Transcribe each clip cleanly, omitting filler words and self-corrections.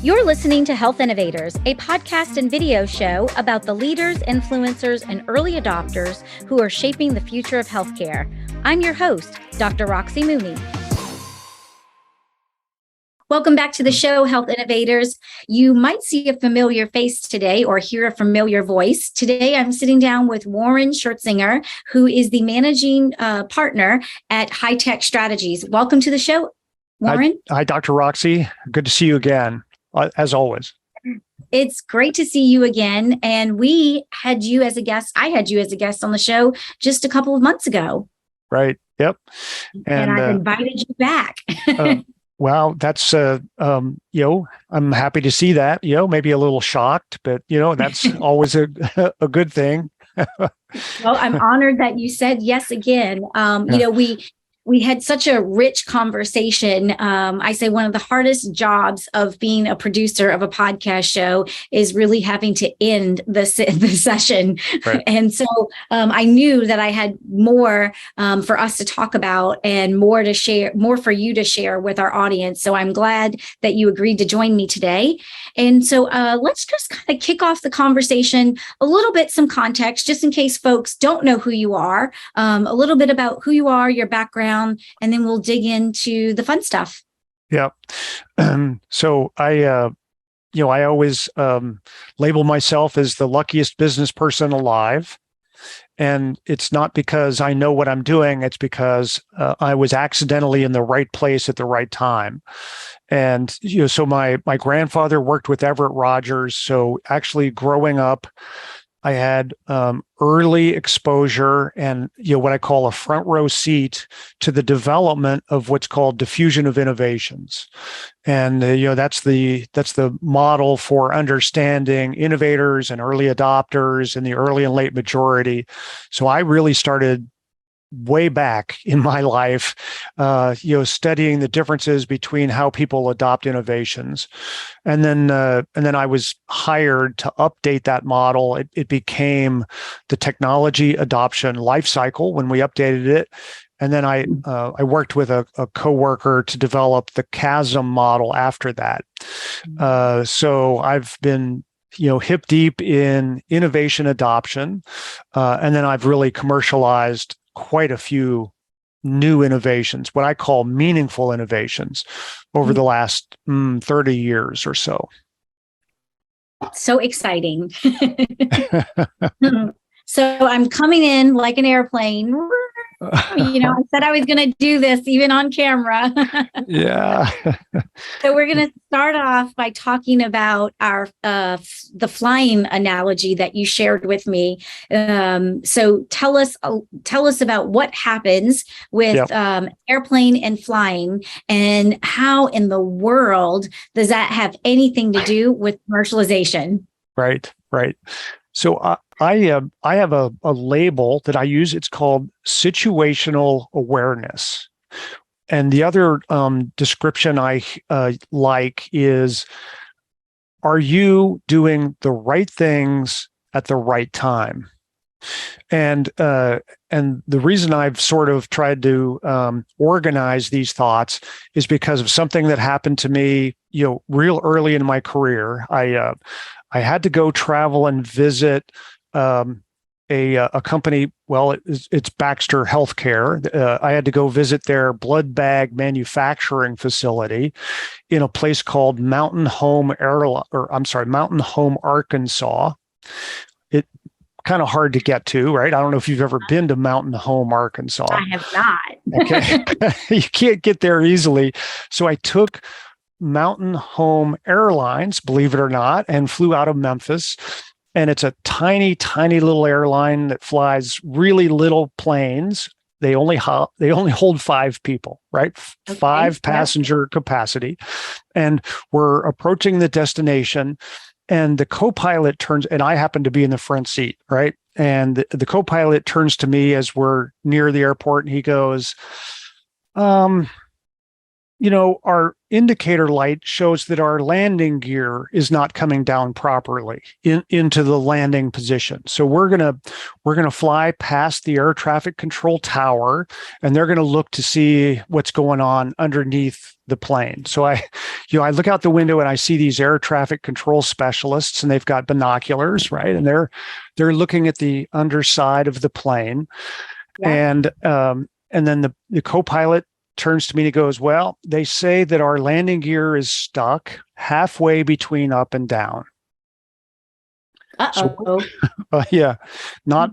You're listening to Health Innovators, a podcast and video show about the leaders, influencers, and early adopters who are shaping the future of healthcare. I'm your host, Dr. Roxy Mooney. Welcome back to the show, Health Innovators. You might see a familiar face today or hear a familiar voice. Today, I'm sitting down with Warren Schirtzinger, who is the managing partner at High Tech Strategies. Welcome to the show, Warren. Hi, Dr. Roxy. Good to see you again, as always. It's great to see you again. And we had you as a guest. I had you as a guest on the show just a couple of months ago. Right. Yep. And I've invited you back. Well, that's, I'm happy to see that, maybe a little shocked, but, that's always a good thing. Well, I'm honored that you said yes again. We had such a rich conversation. I say one of the hardest jobs of being a producer of a podcast show is really having to end the session. Right. And so I knew that I had more for us to talk about and more to share, more for you to share with our audience. So I'm glad that you agreed to join me today. And so let's just kind of kick off the conversation a little bit, some context, just in case folks don't know who you are, a little bit about who you are, your background, and then we'll dig into the fun stuff. Yeah. So I always label myself as the luckiest business person alive. And it's not because I know what I'm doing. It's because I was accidentally in the right place at the right time. And, so my grandfather worked with Everett Rogers. So actually growing up, I had early exposure and what I call a front row seat to the development of what's called diffusion of innovations, and that's the model for understanding innovators and early adopters and the early and late majority. So I really started way back in my life, studying the differences between how people adopt innovations, and then I was hired to update that model. It became the technology adoption lifecycle when we updated it, and then I worked with a coworker to develop the chasm model after that. So I've been hip deep in innovation adoption, and then I've really commercialized quite a few new innovations, what I call meaningful innovations, over the last 30 years or so. So exciting. So I'm coming in like an airplane. I said I was going to do this even on camera. Yeah. So we're going to start off by talking about our the flying analogy that you shared with me. So tell us about what happens with airplane and flying, and how in the world does that have anything to do with commercialization? Right. So I have a label that I use. It's called situational awareness. And the other description I like is, are you doing the right things at the right time? And the reason I've sort of tried to organize these thoughts is because of something that happened to me, real early in my career. I had to go travel and visit a company. Well, it's Baxter Healthcare. I had to go visit their blood bag manufacturing facility in a place called Mountain Home, Arkansas. It kind of hard to get to, right? I don't know if you've ever been to Mountain Home, Arkansas. I have not. Okay, you can't get there easily. So I took Mountain Home Airlines, believe it or not, and flew out of Memphis. And it's a tiny, tiny little airline that flies really little planes. They only hold 5 people, right? Okay. 5 passenger capacity. And we're approaching the destination, and the co-pilot turns, and I happen to be in the front seat, right? And the co-pilot turns to me as we're near the airport, and he goes, our indicator light shows that our landing gear is not coming down properly into the landing position. So we're gonna fly past the air traffic control tower, and they're gonna look to see what's going on underneath the plane. So I look out the window and I see these air traffic control specialists, and they've got binoculars, right? And they're looking at the underside of the plane, yeah. And then the co-pilot turns to me and he goes, well, they say that our landing gear is stuck halfway between up and down. Uh-oh. So, yeah, not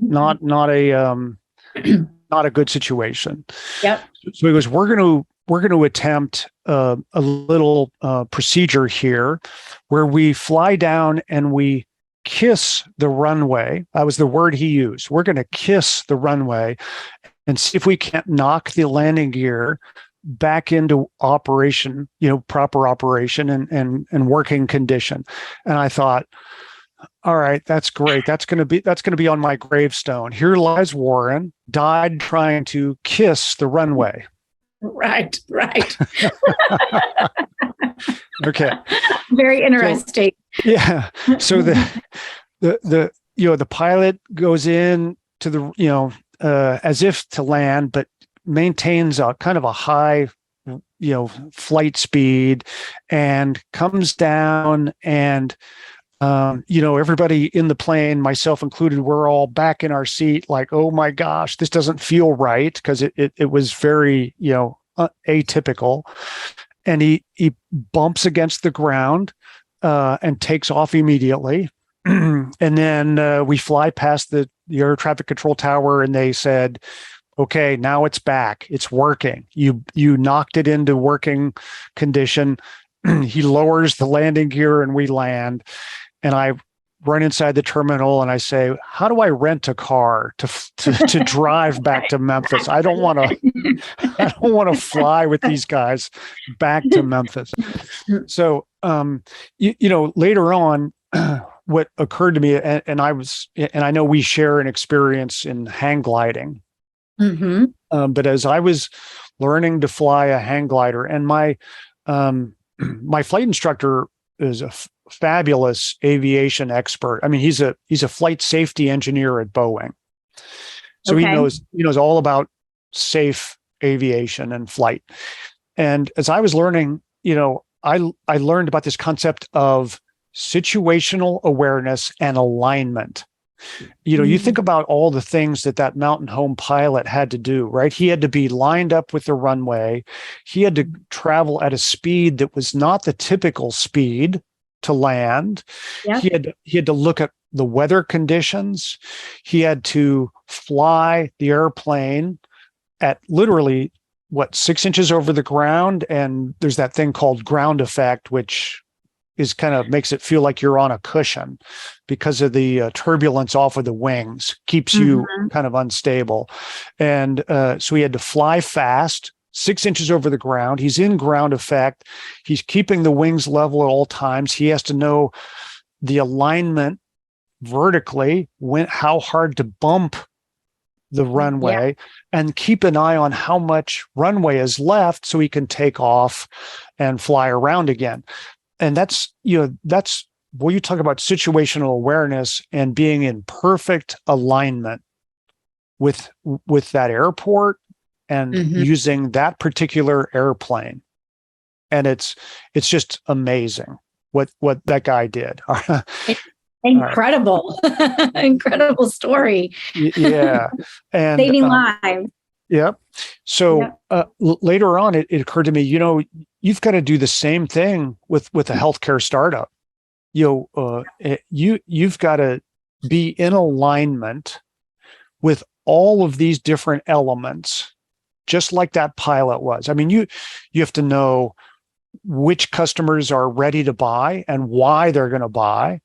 a good situation. Yep. So he goes, we're going to attempt a little procedure here where we fly down and we kiss the runway. That was the word he used. We're going to kiss the runway and see if we can't knock the landing gear back into operation, proper operation and working condition. And I thought, all right, that's great. That's going to be on my gravestone. Here lies Warren, died trying to kiss the runway. Right. Okay. Very interesting. So, yeah. So the pilot goes in to the, as if to land, but maintains a kind of a high, flight speed and comes down and, everybody in the plane, myself included, we're all back in our seat like, oh my gosh, this doesn't feel right, because it was very, atypical. And he bumps against the ground and takes off immediately. And then we fly past the air traffic control tower, and they said, okay, now it's back. It's working. You knocked it into working condition. He lowers the landing gear and we land. And I run inside the terminal and I say, how do I rent a car to drive back to Memphis? I don't want to fly with these guys back to Memphis. So, later on, what occurred to me, and I know we share an experience in hang gliding. Mm-hmm. But as I was learning to fly a hang glider, and my flight instructor is a fabulous aviation expert. I mean, he's a flight safety engineer at Boeing, so he knows all about safe aviation and flight. And as I was learning, I learned about this concept of situational awareness and alignment. You think about all the things that mountain home pilot had to do, right? He had to be lined up with the runway. He had to travel at a speed that was not the typical speed to land. Yep. He had to look at the weather conditions. He had to fly the airplane at literally 6 inches over the ground. And there's that thing called ground effect, which is kind of makes it feel like you're on a cushion because of the turbulence off of the wings, keeps you kind of unstable. And so he had to fly fast, 6 inches over the ground. He's in ground effect. He's keeping the wings level at all times. He has to know the alignment vertically, how hard to bump the runway, and keep an eye on how much runway is left so he can take off and fly around again. And that's where you talk about situational awareness and being in perfect alignment with that airport and using that particular airplane. And it's just amazing what that guy did. Incredible. Incredible story. Yeah. And saving lives. Yep. So later on, it occurred to me, you've got to do the same thing with a healthcare startup. You've got to be in alignment with all of these different elements, just like that pilot was. I mean, you have to know which customers are ready to buy and why they're going to buy,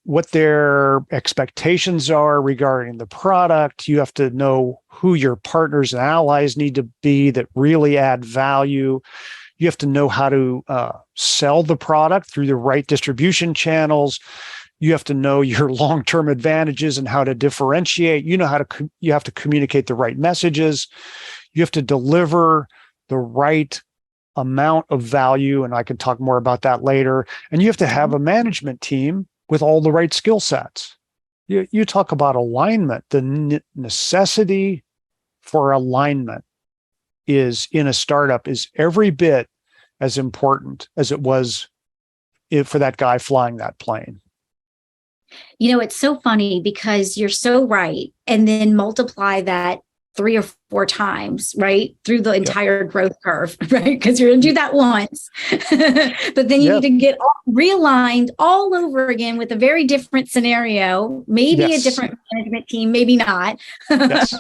what their expectations are regarding the product. You have to know who your partners and allies need to be that really add value. You have to know how to sell the product through the right distribution channels. You have to know your long-term advantages and how to differentiate. You have to communicate the right messages. You have to deliver the right amount of value, and I can talk more about that later. And you have to have a management team with all the right skill sets. You talk about alignment. The necessity for alignment is in a startup is every bit as important as it was for that guy flying that plane. It's so funny because you're so right. And then multiply that 3 or 4 times, right? Through the entire growth curve, right? Because you're going to do that once, but then you need to get realigned all over again with a very different scenario, maybe a different management team, maybe not. Yes.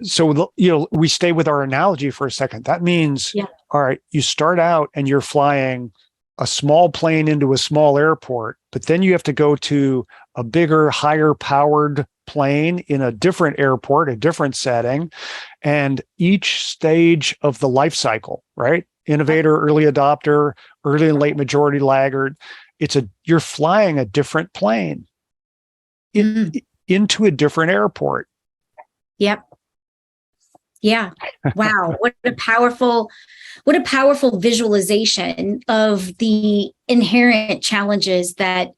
So, we stay with our analogy for a second. That means, all right, you start out and you're flying a small plane into a small airport, but then you have to go to a bigger, higher powered plane in a different airport, a different setting, and each stage of the life cycle, right? Innovator, early adopter, early and late majority laggard. You're flying a different plane into a different airport. Yep. Yeah. Wow. What a powerful visualization of the inherent challenges that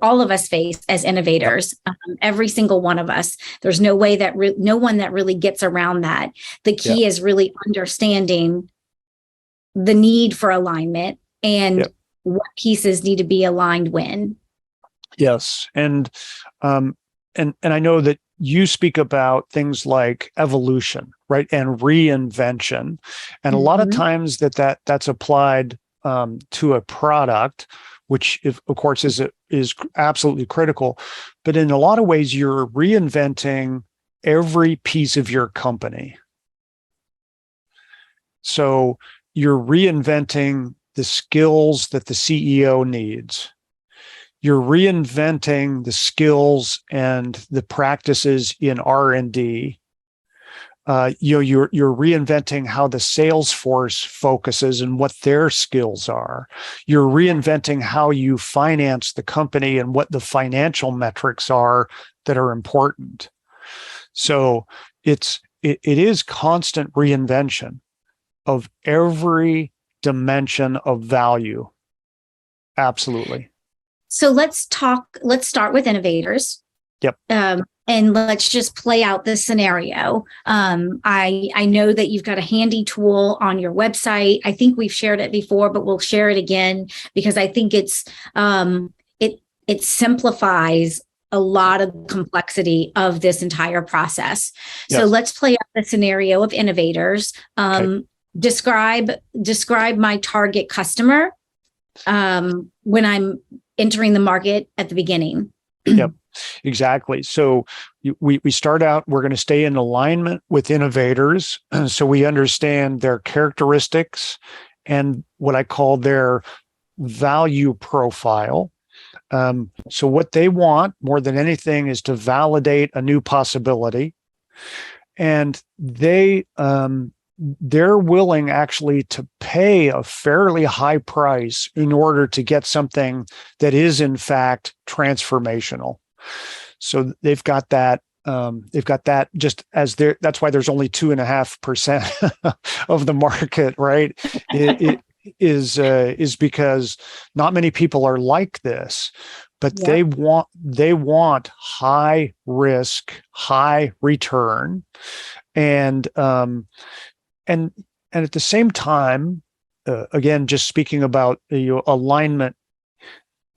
all of us face as innovators. Every single one of us. There's no way that no one that really gets around that. The key is really understanding the need for alignment and what pieces need to be aligned when. Yes, and I know that you speak about things like evolution, right, and reinvention, and a lot of times that's applied to a product, which of course is absolutely critical. But in a lot of ways, you're reinventing every piece of your company. So you're reinventing the skills that the CEO needs. You're reinventing the skills and the practices in R&D. You're reinventing how the sales force focuses and what their skills are. You're reinventing how you finance the company and what the financial metrics are that are important. So it is constant reinvention of every dimension of value. Absolutely. So let's start with Innovators. Yep. And let's just play out this scenario. I know that you've got a handy tool on your website. I think we've shared it before, but we'll share it again because I think it simplifies a lot of complexity of this entire process. Yes. So let's play out the scenario of Innovators. Describe my target customer when I'm entering the market at the beginning. Yep, exactly. So we start out, we're going to stay in alignment with Innovators. So we understand their characteristics and what I call their value profile. So what they want more than anything is to validate a new possibility. And they're willing actually to pay a fairly high price in order to get something that is in fact transformational. So they've got that just as that's why there's only 2.5% of the market, right? It is because not many people are like this, but they want high risk, high return, and at the same time, again, just speaking about alignment,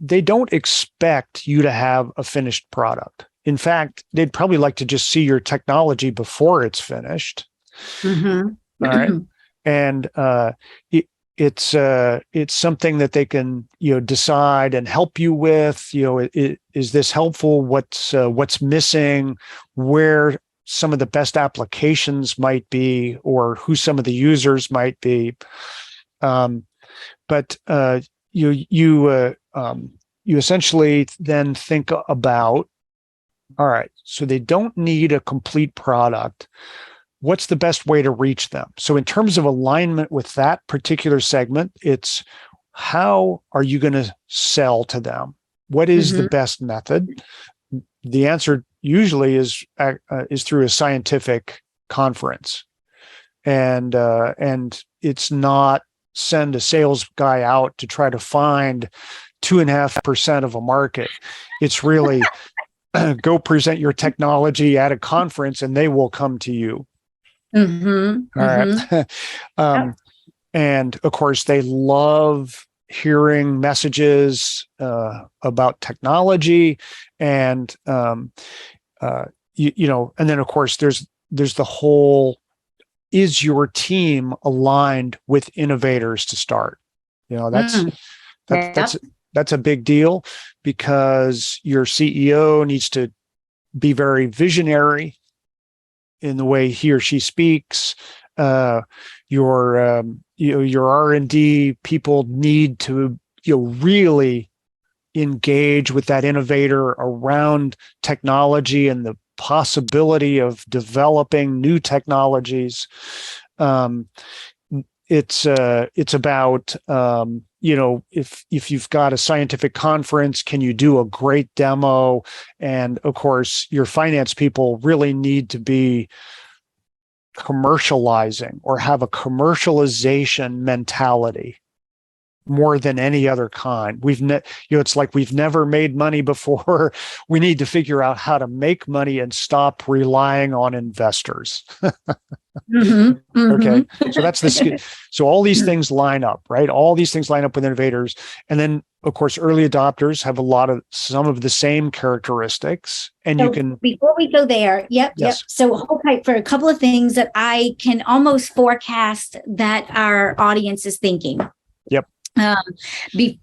they don't expect you to have a finished product. In fact, they'd probably like to just see your technology before it's finished. Mm-hmm. All right, and it's something that they can decide and help you with. Is this helpful? What's missing? Where some of the best applications might be, or who some of the users might be. But you essentially then think about, all right, so they don't need a complete product. What's the best way to reach them? So in terms of alignment with that particular segment, it's how are you going to sell to them? What is the best method? The answer usually is through a scientific conference. and it's not send a sales guy out to try to find 2.5% of a market. It's really go present your technology at a conference and they will come to you. Mm-hmm. All Mm-hmm. right. And of course, they love hearing messages about technology, and and then of course there's the whole: is your team aligned with innovators to start? That's Mm. that's Yep. that's a big deal, because your CEO needs to be very visionary in the way he or she speaks. Your R&D people need to really engage with that innovator around technology and the possibility of developing new technologies. It's about if you've got a scientific conference, can you do a great demo? And of course, your finance people really need to be commercializing or have a commercialization mentality more than any other kind. It's like we've never made money before. We need to figure out how to make money and stop relying on investors. Mm-hmm. Okay. Mm-hmm. So so all these things line up, right? All these things line up with innovators. And then of course, early adopters have some of the same characteristics, and So you can. before we go there, yep. Yes. So hold tight for a couple of things that I can almost forecast that our audience is thinking. Yep.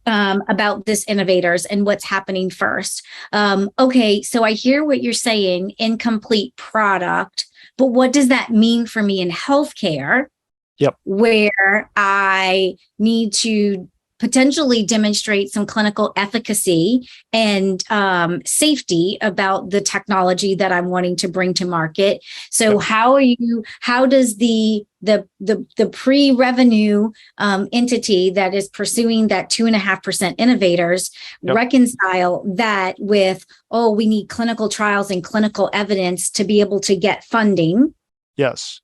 About this innovators and what's happening first. Okay, so I hear what you're saying, incomplete product, but what does that mean for me in healthcare? Yep. Where I need to potentially demonstrate some clinical efficacy and safety about the technology that I'm wanting to bring to market. So Yep. how does the pre-revenue entity that is pursuing that 2.5% innovators Yep. reconcile that with, we need clinical trials and clinical evidence to be able to get funding? Yes.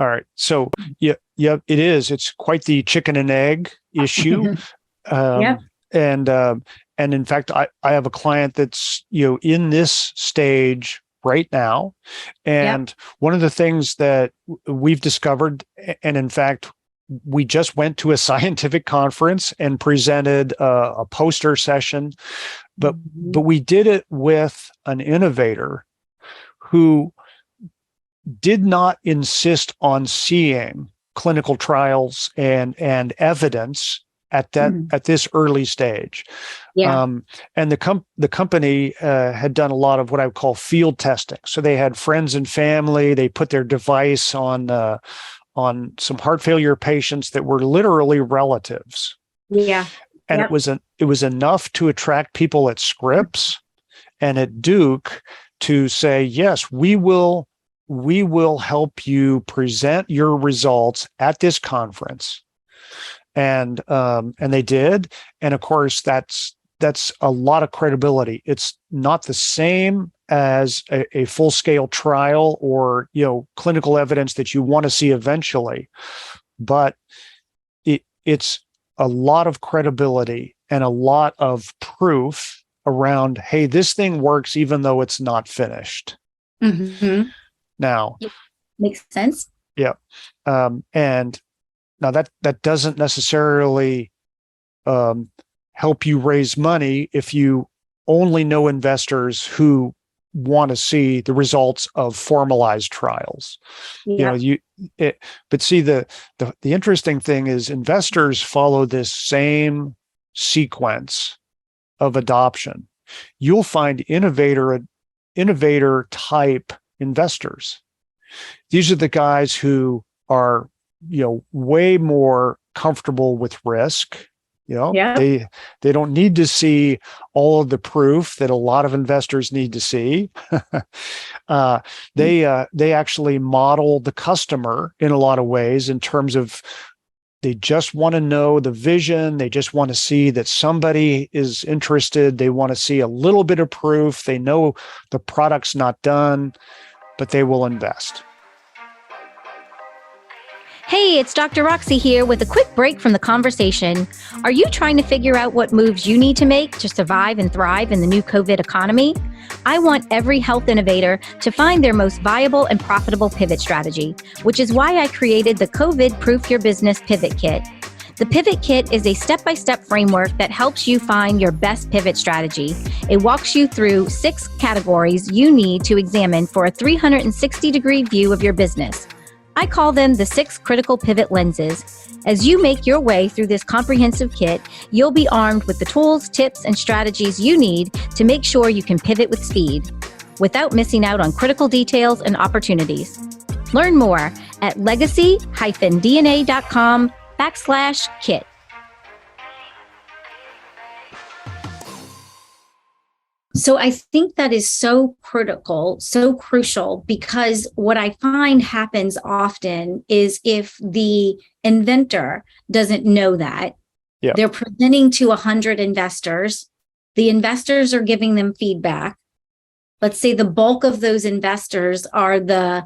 All right. So yeah, it is. It's quite the chicken and egg issue. Yep. And in fact, I have a client that's in this stage right now. And one of the things that we've discovered, and in fact, we just went to a scientific conference and presented a poster session, but we did it with an innovator who did not insist on seeing clinical trials and evidence at this early stage. Yeah. And the company had done a lot of what I would call field testing. So they had friends and family. They put their device on some heart failure patients that were literally relatives. Yeah. And it was enough to attract people at Scripps and at Duke to say, yes, we will help you present your results at this conference. And they did. And of course, that's a lot of credibility. It's not the same as a full-scale trial or clinical evidence that you want to see eventually, but it's a lot of credibility and a lot of proof around, hey, this thing works even though it's not finished. Mm-hmm. Now, makes sense. Yeah. And now that doesn't necessarily help you raise money if you only know investors who want to see the results of formalized trials. Yeah. But see, the interesting thing is investors follow this same sequence of adoption. You'll find innovator type investors. These are the guys who are, way more comfortable with risk. They don't need to see all of the proof that a lot of investors need to see. They actually model the customer in a lot of ways in terms of they just want to know the vision. They just want to see that somebody is interested. They want to see a little bit of proof. They know the product's not done, but they will invest. Hey, it's Dr. Roxy here with a quick break from the conversation. Are you trying to figure out what moves you need to make to survive and thrive in the new COVID economy? I want every health innovator to find their most viable and profitable pivot strategy, which is why I created the COVID Proof Your Business Pivot Kit. The Pivot Kit is a step-by-step framework that helps you find your best pivot strategy. It walks you through 6 categories you need to examine for a 360-degree view of your business. I call them the 6 critical pivot lenses. As you make your way through this comprehensive kit, you'll be armed with the tools, tips, and strategies you need to make sure you can pivot with speed without missing out on critical details and opportunities. Learn more at legacy-dna.com/kit. So I think that is so critical, so crucial, because what I find happens often is if the inventor doesn't know that, they're presenting to 100 investors, the investors are giving them feedback. Let's say the bulk of those investors are the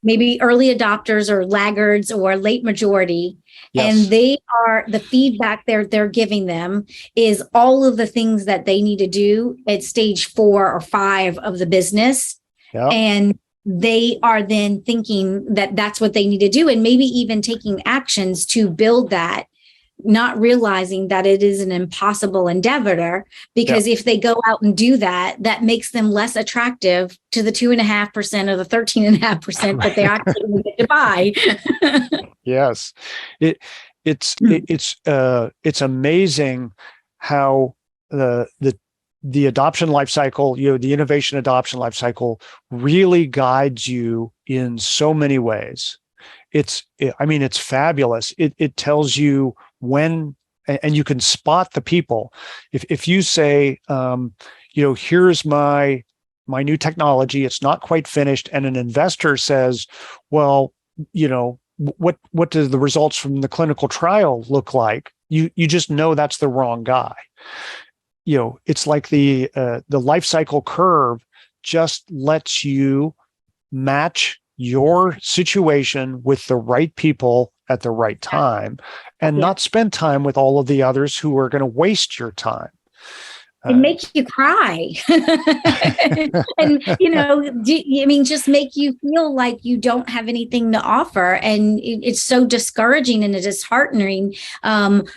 maybe early adopters or laggards or late majority. Yes. And they are the feedback they're giving them is all of the things that they need to do at stage 4 or 5 of the business. Yep. And they are then thinking that that's what they need to do, and maybe even taking actions to build that, not realizing that it is an impossible endeavor, because if they go out and do that, that makes them less attractive to the 2.5% or the 13.5% that they're actually going to get to buy. Yes. It's amazing how the adoption life cycle, the innovation adoption life cycle really guides you in so many ways. It's fabulous. It tells you when, and you can spot the people. If you say, here's my new technology, it's not quite finished, and an investor says, well, what do the results from the clinical trial look like? You just know that's the wrong guy. It's like the life cycle curve just lets you match your situation with the right people at the right time, and not spend time with all of the others who are going to waste your time. It makes you cry. And, just make you feel like you don't have anything to offer. And it's so discouraging and disheartening,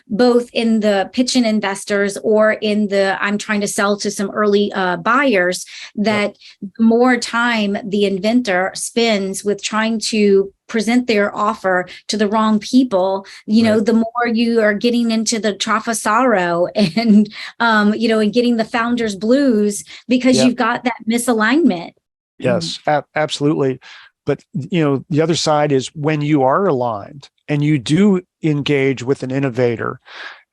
both in the pitching investors or in the, I'm trying to sell to some early buyers, that the more time the inventor spends with trying to present their offer to the wrong people, the more you are getting into the trough of sorrow and, and getting the founder's blues because you've got that misalignment. Yes, absolutely. But, the other side is when you are aligned and you do engage with an innovator.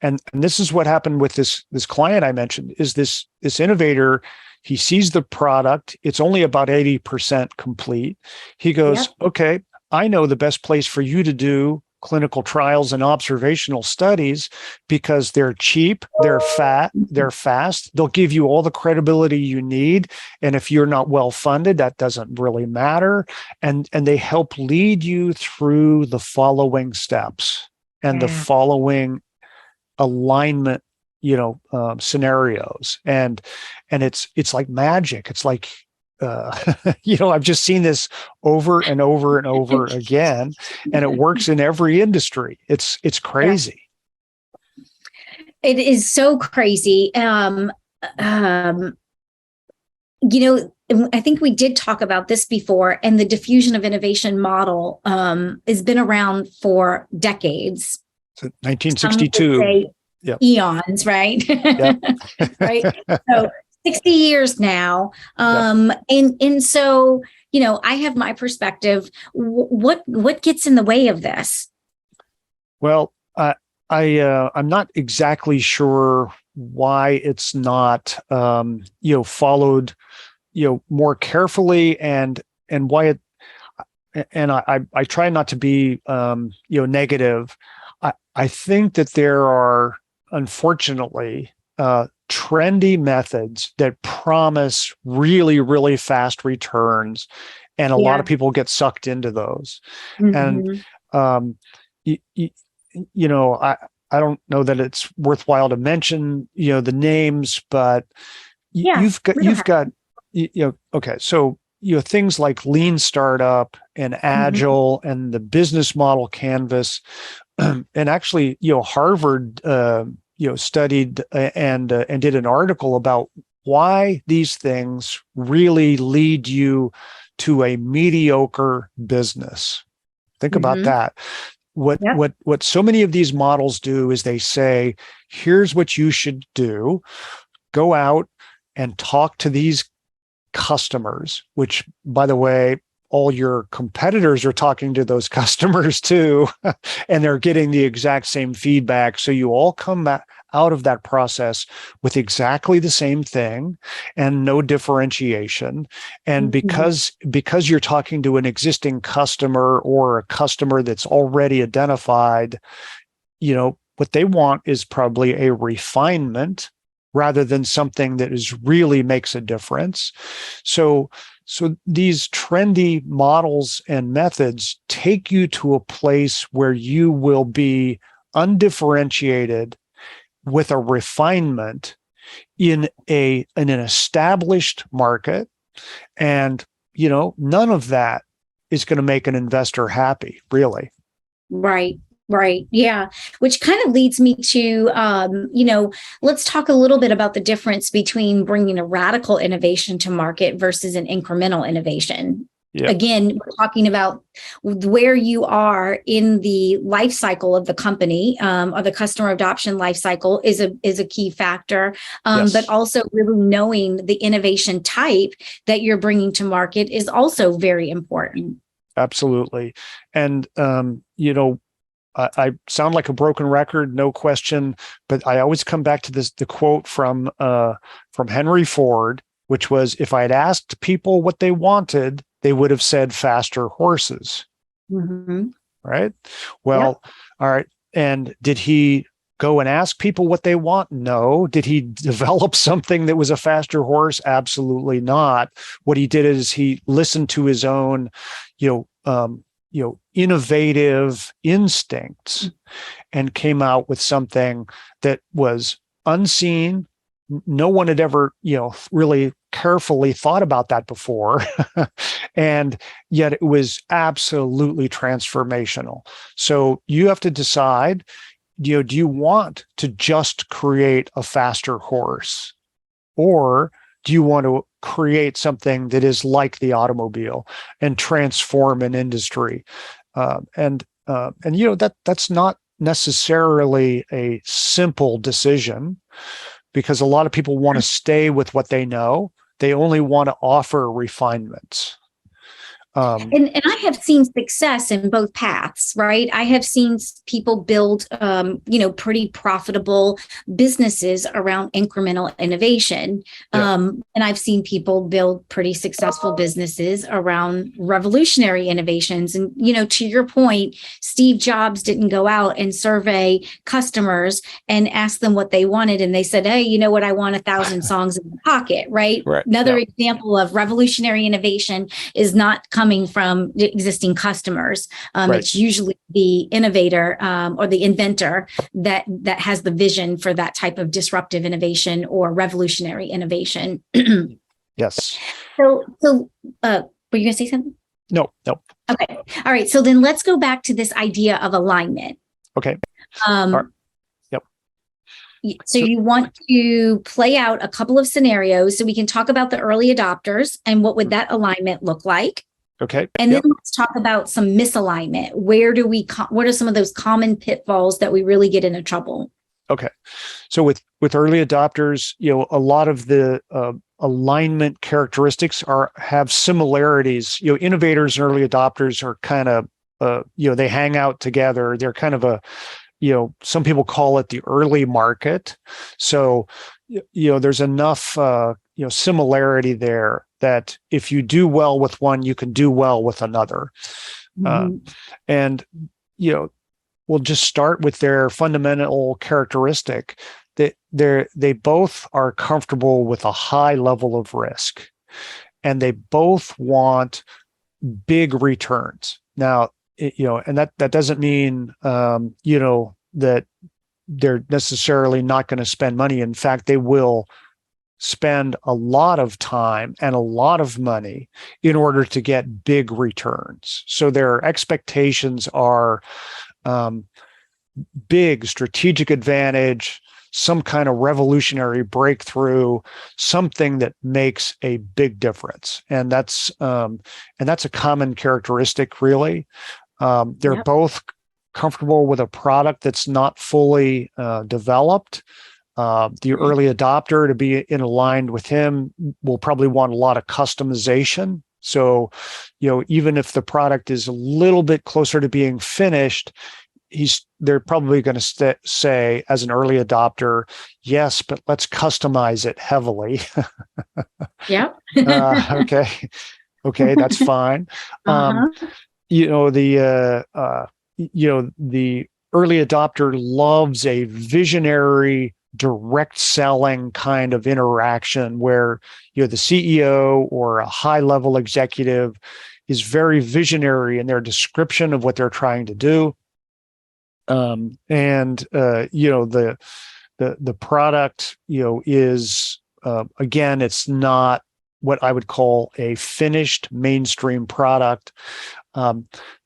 And this is what happened with this client I mentioned, is this innovator, he sees the product, it's only about 80% complete. He goes, okay, I know the best place for you to do clinical trials and observational studies because they're cheap, they're fast, they'll give you all the credibility you need. And if you're not well funded, that doesn't really matter. And they help lead you through the following steps and the following alignment, scenarios. And it's like magic. It's like, I've just seen this over and over and over again, and it works in every industry. It's crazy. It is so crazy. I think we did talk about this before, and the diffusion of innovation model has been around for decades. So 1962. Eons, right? Right. So 60 years now. And so, I have my perspective. What gets in the way of this? Well, I'm not exactly sure why it's not, followed, more carefully, and why it, and I try not to be, negative. I think that there are, unfortunately, trendy methods that promise really, really fast returns, and a lot of people get sucked into those. And you, you know, I don't know that it's worthwhile to mention, the names, but Yeah, we don't you've have. got, okay. So, things like lean startup and Mhm. agile and the business model canvas, and actually, Harvard, studied and did an article about why these things really lead you to a mediocre business. Think about Mhm. that. What Yep. what what so many of these models do is they say, here's what you should do. Go out and talk to these customers, which, by the way, all your competitors are talking to those customers too, and they're getting the exact same feedback. So you all come out of that process with exactly the same thing and no differentiation. And Mhm. because you're talking to an existing customer or a customer that's already identified, what they want is probably a refinement rather than something that is really makes a difference. So these trendy models and methods take you to a place where you will be undifferentiated with a refinement in an established market. And none of that is going to make an investor happy, really. Right. Right. Yeah. Which kind of leads me to, let's talk a little bit about the difference between bringing a radical innovation to market versus an incremental innovation. Yep. Again, we're talking about where you are in the life cycle of the company, or the customer adoption life cycle is a key factor. But Yes. also really knowing the innovation type that you're bringing to market is also very important. Absolutely. And, I sound like a broken record, no question, but I always come back to the quote from Henry Ford, which was, if I had asked people what they wanted, they would have said faster horses. Mm-hmm. Right. Yep. Well, all right. And did he go and ask people what they want? No. Did he develop something that was a faster horse? Absolutely not. What he did is he listened to his own, innovative instincts and came out with something that was unseen. No one had ever, really carefully thought about that before. And yet it was absolutely transformational. So you have to decide, do you want to just create a faster horse? Or do you want to create something that is like the automobile and transform an industry? That's not necessarily a simple decision, because a lot of people want to stay with what they know. They only want to offer refinements. And I have seen success in both paths, right? I have seen people build, pretty profitable businesses around incremental innovation. Yeah. And I've seen people build pretty successful businesses around revolutionary innovations. And, to your point, Steve Jobs didn't go out and survey customers and ask them what they wanted. And they said, hey, you know what? I want 1,000 songs in the pocket, right? Right. Another Yeah. example of revolutionary innovation is not coming from existing customers. Right. It's usually the innovator, or the inventor that has the vision for that type of disruptive innovation or revolutionary innovation. Yes. So, were you going to say something? No. Okay. All right. So then let's go back to this idea of alignment. Okay. All right. Yep. So you want to play out a couple of scenarios so we can talk about the early adopters and what would that alignment look like. Okay. And then let's talk about some misalignment. What are some of those common pitfalls that we really get into trouble? Okay. So with early adopters, a lot of the alignment characteristics have similarities. Innovators and early adopters are kind of they hang out together. They're kind of some people call it the early market. So there's enough similarity there that if you do well with one, you can do well with another. Mm-hmm. And we'll just start with their fundamental characteristic that they both are comfortable with a high level of risk, and they both want big returns. Now, and that doesn't mean, that they're necessarily not going to spend money. In fact, they will spend a lot of time and a lot of money in order to get big returns. So their expectations are big strategic advantage, some kind of revolutionary breakthrough, something that makes a big difference. And that's a common characteristic, really. They're both comfortable with a product that's not fully developed. The early adopter, to be in aligned with him, will probably want a lot of customization. So, even if the product is a little bit closer to being finished, they're probably going to say, as an early adopter, yes, but let's customize it heavily. Yeah. Okay, that's fine. Uh-huh. The early adopter loves a visionary, direct selling kind of interaction where the CEO or a high level executive is very visionary in their description of what they're trying to do. The product is again, it's not what I would call a finished mainstream product. The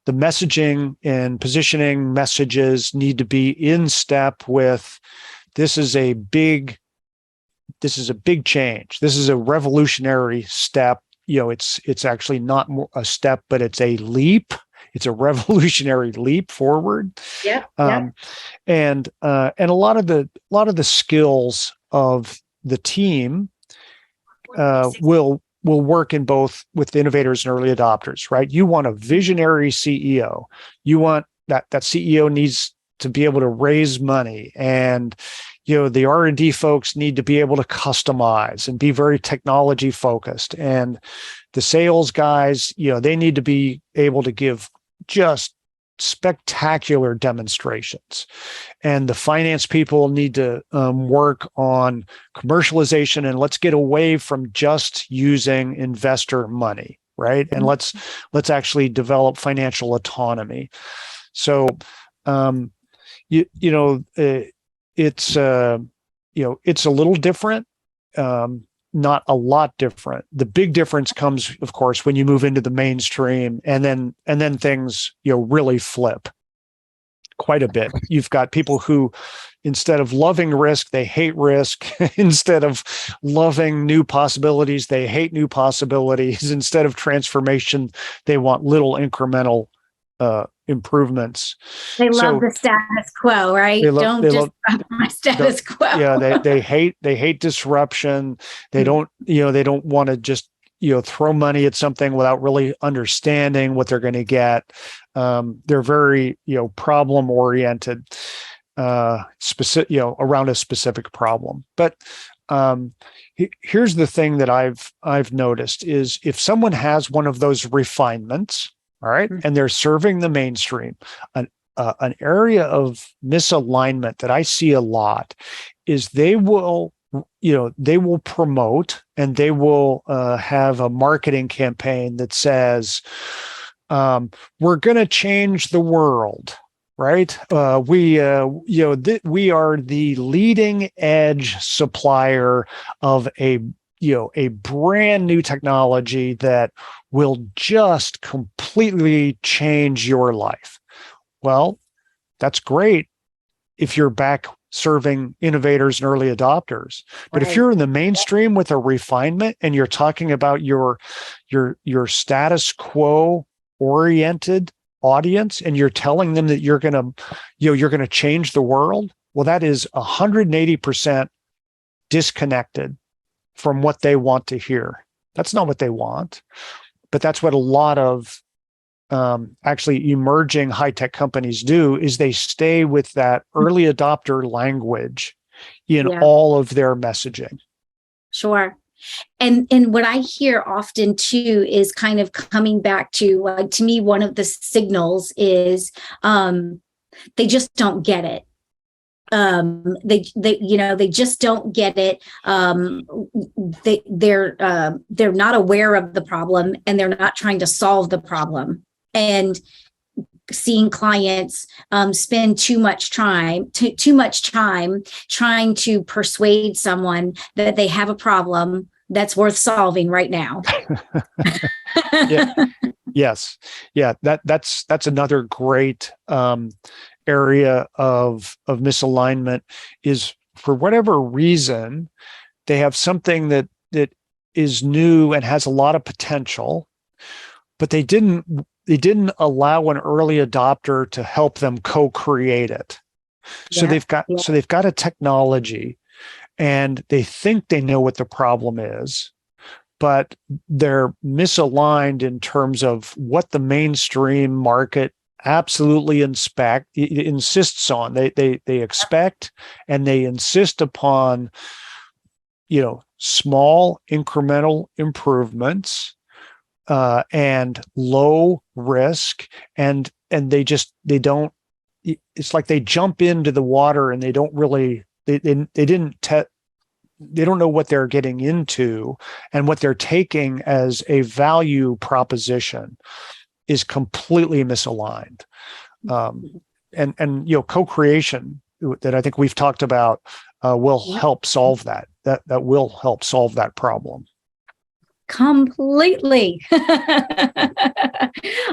messaging and positioning messages need to be in step with, this is a big change. This is a revolutionary step. It's actually not a step, but it's a leap. It's a revolutionary leap forward. Yeah. And a lot of the skills of the team will work in both with innovators and early adopters, right? You want a visionary CEO. You want that CEO needs to be able to raise money, and the R&D folks need to be able to customize and be very technology focused, and the sales guys, they need to be able to give just spectacular demonstrations, and the finance people need to work on commercialization, and let's get away from just using investor money, right? And let's actually develop financial autonomy. So it's a little different, not a lot different. The big difference comes, of course, when you move into the mainstream, and then things really flip quite a bit. You've got people who, instead of loving risk, they hate risk. Instead of loving new possibilities, they hate new possibilities. Instead of transformation, they want little incremental improvements. They love the status quo, right? Don't just love my status quo. Yeah, they hate disruption. They don't want to just throw money at something without really understanding what they're going to get. They're very problem oriented, specific around a specific problem. But here's the thing that I've noticed is, if someone has one of those refinements, all right, and they're serving the mainstream, an area of misalignment that I see a lot is they will promote, and they will have a marketing campaign that says, we're going to change the world, right? We are the leading edge supplier of a brand new technology that will just completely change your life. Well, that's great if you're back serving innovators and early adopters. But if you're in the mainstream with a refinement, and you're talking about your status quo oriented audience, and you're telling them that you're going to change the world, well, that is 180% disconnected from what they want to hear. That's not what they want, but that's what a lot of actually emerging high-tech companies do, is they stay with that early adopter language in all of their messaging. Sure. And what I hear often too is kind of coming back to, like, to me, one of the signals is they just don't get it. They just don't get it. They're not aware of the problem, and they're not trying to solve the problem. And seeing clients spend too much time trying to persuade someone that they have a problem that's worth solving right now. Yeah. Yes. Yeah. That's another great area of misalignment is, for whatever reason, they have something that is new and has a lot of potential, but they didn't allow an early adopter to help them co-create it. So they've got a technology, and they think they know what the problem is, but they're misaligned in terms of what the mainstream market absolutely insists on. They expect and they insist upon, small incremental improvements and low risk, and they don't. It's like they jump into the water and they don't really. They don't know what they're getting into, and what they're taking as a value proposition is completely misaligned. And co-creation that I think we've talked about will help solve that. That will help solve that problem. Completely. Yes.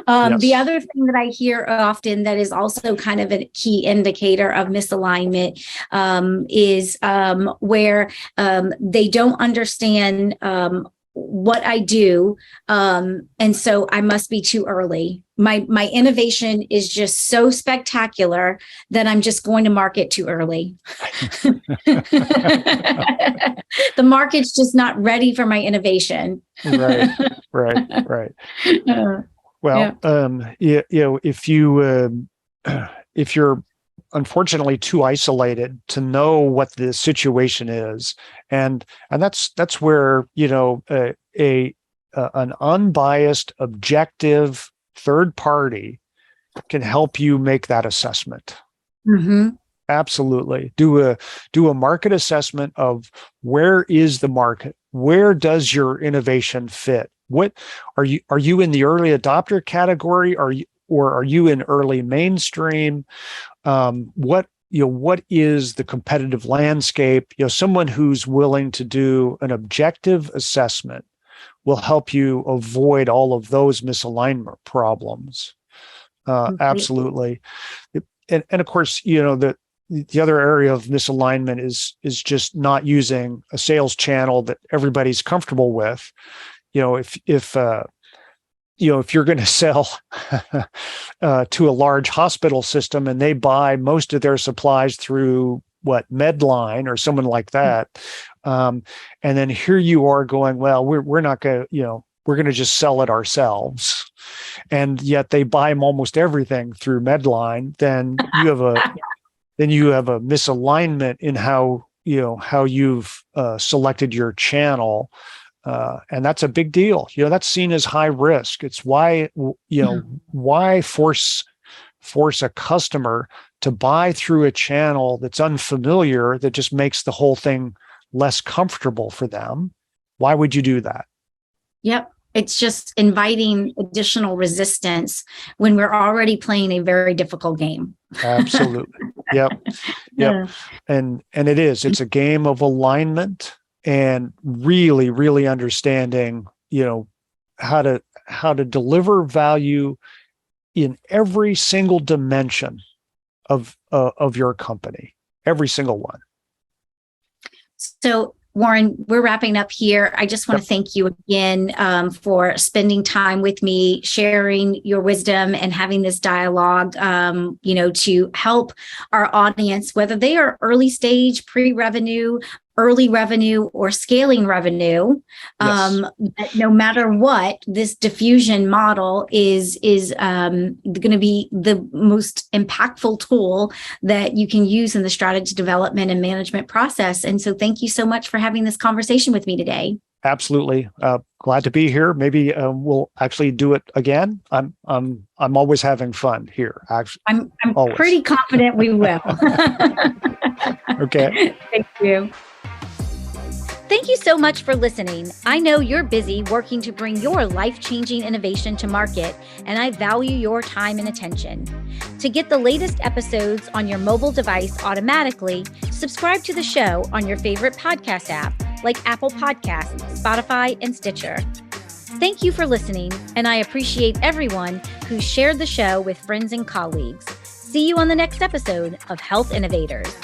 The other thing that I hear often that is also kind of a key indicator of misalignment is where they don't understand what I do, and so I must be too early. My innovation is just so spectacular that I'm just going to market too early. The market's just not ready for my innovation. Right. Well, if you're unfortunately too isolated to know what the situation is, and that's where an unbiased, objective third party can help you make that assessment. Mm-hmm. Absolutely. Do a market assessment of where is the market? Where does your innovation fit? What are you in the early adopter category? Are you in early mainstream? What is the competitive landscape? Someone who's willing to do an objective assessment will help you avoid all of those misalignment problems. Absolutely. And of course, the other area of misalignment is just not using a sales channel that everybody's comfortable with. If you're going to sell to a large hospital system and they buy most of their supplies through Medline or someone like that, and then here you are going, well, we're not going to, we're going to just sell it ourselves, and yet they buy almost everything through Medline, then you have a misalignment in how you've selected your channel. And that's a big deal. That's seen as high risk. It's why force a customer to buy through a channel that's unfamiliar, that just makes the whole thing less comfortable for them. Why would you do that? Yep. It's just inviting additional resistance when we're already playing a very difficult game. Absolutely. Yep. Yeah. And it's a game of alignment and really, really understanding, how to deliver value in every single dimension of your company, every single one. So, Warren, we're wrapping up here. I just want to thank you again for spending time with me, sharing your wisdom and having this dialogue, to help our audience, whether they are early stage, pre-revenue, early revenue, or scaling revenue. No matter what, this diffusion model is going to be the most impactful tool that you can use in the strategy development and management process. And so thank you so much for having this conversation with me today. Absolutely. Glad to be here. Maybe we'll actually do it again. I'm always having fun here. Actually, I'm always. Pretty confident we will. Okay. Thank you. Thank Thank you so much for listening. I know you're busy working to bring your life-changing innovation to market, and I value your time and attention. To get the latest episodes on your mobile device automatically, subscribe to the show on your favorite podcast app like Apple Podcasts, Spotify, and Stitcher. Thank you for listening, and I appreciate everyone who shared the show with friends and colleagues. See you on the next episode of Health Innovators.